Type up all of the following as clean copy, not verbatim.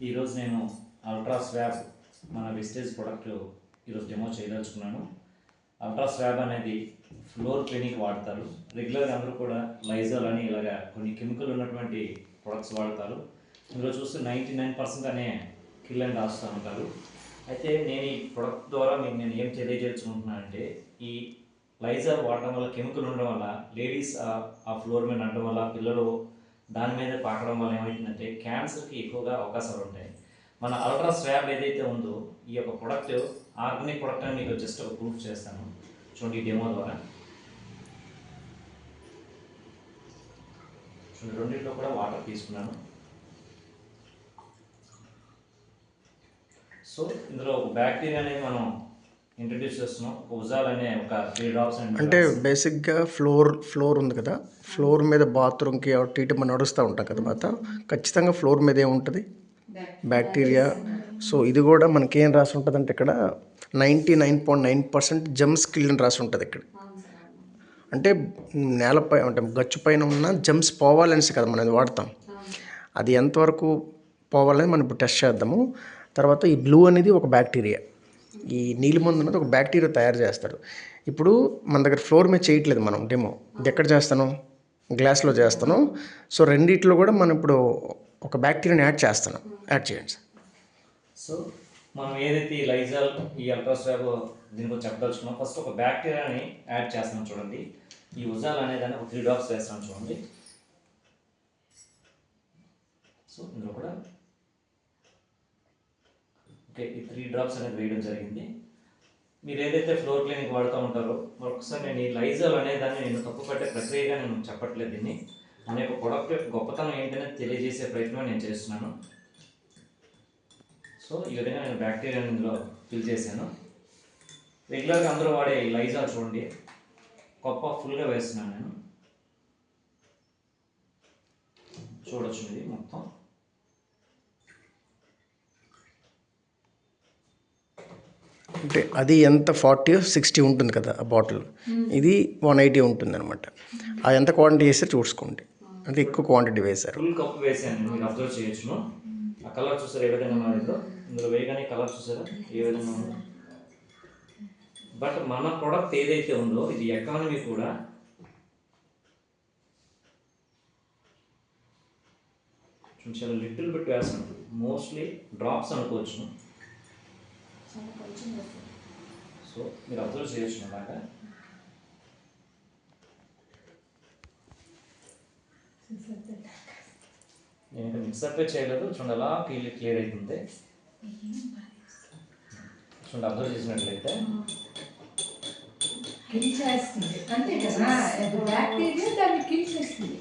ఈరోజు నేను ultra swab మన విస్టేజ్ ప్రొడక్ట్ ఈరోజు డెమో చేయదలుచుకున్నాను. అల్ట్రా స్వాబ్ అనేది ఫ్లోర్ క్లీనింగ్ వాడతారు. రెగ్యులర్గా అందరూ కూడా లైజాల్ అని ఇలాగా కొన్ని కెమికల్ ఉన్నటువంటి ప్రొడక్ట్స్ వాడతారు. ఇందులో చూస్తే 99% అనే కిల్ అని రాస్తూ ఉంటారు. అయితే నేను ఈ ప్రొడక్ట్ ద్వారా మీకు నేను ఏం తెలియజేసుకుంటున్నానంటే, ఈ లైజాల్ వాడడం వల్ల కెమికల్ ఉండడం వల్ల లేడీస్ ఆ ఫ్లోర్ మీద నడడం వల్ల పిల్లలు దాని మీద పాకడం వల్ల ఏమవుతుందంటే క్యాన్సర్కి ఎక్కువగా అవకాశాలు ఉంటాయి. మన అల్ట్రా స్వాబ్ ఏదైతే ఉందో ఈ యొక్క ప్రొడక్ట్ ఆర్గానిక్ ప్రొడక్ట్ అని మీకు జస్ట్ ఒక ప్రూఫ్ చేస్తాను. చూడండి ఈ డెమో ద్వారా. చూడండి రెండింటిలో కూడా వాటర్ తీసుకున్నాను. సో ఇందులో ఒక బ్యాక్టీరియా అనేది మనం ఇంట్రడ్యూస్ చేస్తున్నాం. ఉజాల్ అనే ఒక 3 డ్రాప్స్ అంటే బేసిక్గా ఫ్లోర్ ఉంది కదా, ఫ్లోర్ మీద బాత్రూమ్కి అటు మనం నడుస్తూ ఉంటాం కదా మొత్తం, ఖచ్చితంగా ఫ్లోర్ మీద ఏముంటుంది బ్యాక్టీరియా. సో ఇది కూడా మనకేం రాసి ఉంటుంది అంటే ఇక్కడ 99.9% జమ్స్ కిల్ అని రాసి ఉంటుంది ఇక్కడ. అంటే నేలపై అంటే గచ్చు పైన ఉన్న జమ్స్ పోవాలనేసి కదా మనం అది వాడతాం. అది ఎంతవరకు పోవాలని మనం ఇప్పుడు టెస్ట్ చేద్దాము. తర్వాత ఈ బ్లూ అనేది ఒక బ్యాక్టీరియా, ఈ నీలిమందు అనేది ఒక బ్యాక్టీరియా తయారు చేస్తారు. ఇప్పుడు మన దగ్గర ఫ్లోర్ మీద చేయట్లేదు మనం డెమో, ఇది ఎక్కడ చేస్తాను, గ్లాస్లో చేస్తాను. సో రెండిట్లో కూడా మనం ఇప్పుడు ఒక బ్యాక్టీరియాని యాడ్ చేయండి. సో మనం ఏదైతే ఈ లైజాల్ ఈ అల్ట్రా స్వాబ్ దీని గురించి చెప్పదలుచుకున్నాం. ఫస్ట్ ఒక బ్యాక్టీరియాని యాడ్ చేస్తున్నాం చూడండి. ఈ ఉజాల్ అనేదాన్ని ఒక 3 డ్రాప్స్ వేస్తాం చూడండి. సో ఇందులో కూడా ఓకే, ఈ 3 డ్రాప్స్ అనేది వేయడం జరిగింది. మీరు ఏదైతే ఫ్లోర్ క్లీనింగ్ వాడుతూ ఉంటారో మరొకసారి నేను ఈ లైజాల్ అనేదాన్ని నేను తప్పు పట్టే ప్రక్రియగా నేను చెప్పట్లేదు. దీన్ని మన యొక్క ప్రొడక్ట్ యొక్క గొప్పతనం ఏంటనేది తెలియజేసే ప్రయత్నం నేను చేస్తున్నాను. సో ఈ విధంగా నేను బ్యాక్టీరియాని ఇందులో ఫిల్ చేశాను. రెగ్యులర్గా అందరూ వాడే ఈ లైజాల్ చూడండి, కప్ ఫుల్గా వేస్తున్నాను నేను. చూడొచ్చు ఇది మొత్తం. అంటే అది ఎంత 40-60 ఉంటుంది కదా ఆ బాటిల్, ఇది 180 ఉంటుంది అనమాట. అది ఎంత క్వాంటిటీ వేసారు చూసుకోండి, అంటే ఎక్కువ క్వాంటిటీ వేశారు. ఫుల్ కప్ వేసాను, మీరు అబ్జర్వ్ చేయొచ్చును. ఆ కలర్ చూసారా ఏ విధంగా ఉన్నదో, ఇందులో వేయగానే కలర్ చూసారా ఏ విధంగా ఉందో. బట్ మన ప్రోడక్ట్ ఏదైతే ఉందో ఇది ఎకానమీ కూడా చాలా లిటిల్ బిట్ వేస్తాను, మోస్ట్లీ డ్రాప్స్ అనుకోవచ్చు. సో మీరు అబ్జర్వ్ చేయొచ్చు అలాగా. నేను ఇంకా మిక్సప్ చేయలేదు, చూడండి అలా క్లియర్ అవుతుంది. చూడండి అబ్జర్వ్ చేసినట్లయితే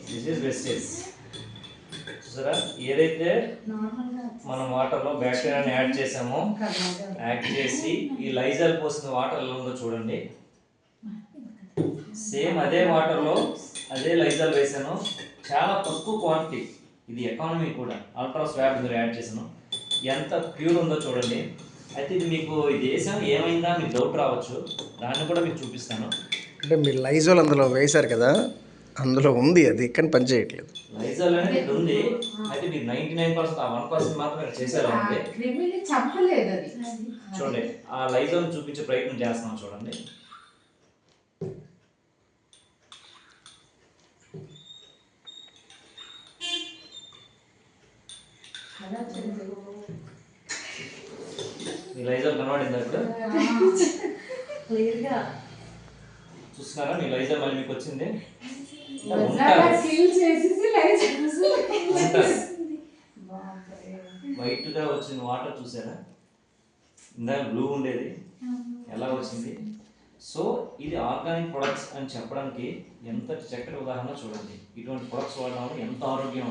దిస్ ఈజ్ వెస్టేజ్. చూసారా ఏదైతే మనం వాటర్లో బ్యాక్టీరియాని యాడ్ చేసామో, యాడ్ చేసి ఈ లైజాల్ పోసిన వాటర్ ఎలా ఉందో చూడండి. సేమ్ అదే వాటర్లో అదే లైజాల్ వేసాను, చాలా తక్కువ క్వాంటిటీ. ఇది ఎకానమీ కూడా అల్ట్రా స్వాబ్ ఇందులో యాడ్ చేసాను, ఎంత ప్యూర్ ఉందో చూడండి. అయితే ఇది మీకు ఇది వేసాము ఏమైందా మీకు డౌట్ రావచ్చు, దాన్ని కూడా మీకు చూపిస్తాను. అంటే మీరు లైజాల్ అందులో వేశారు కదా, అందులో ఉంది అది కానీ పని చేయట్లేదు. లైజాల్ అనేది ఇక్కడ ఉంది, అయితే మీరు 99% ఆ 1% మాత్రం చేసేలా ఉంది. చూడండి ఆ లైజాల్ చూపించే ప్రయత్నం చేస్తున్నాం చూడండి. మీ లైజాల్ కనబడిందా ఇప్పుడు? చూస్తున్నారా మీ లైజాల్ మళ్ళీ మీకు వచ్చింది. వైట్ గా వచ్చిన వాటర్ చూసారా, ఇందాక బ్లూ ఉండేది ఎలా వచ్చింది. సో ఇది ఆర్గానిక్ ప్రొడక్ట్స్ అని చెప్పడానికి ఎంత చక్కటి ఉదాహరణ చూడండి. ఇటువంటి ప్రొడక్ట్స్ వాడడం వల్ల ఎంత ఆరోగ్యం.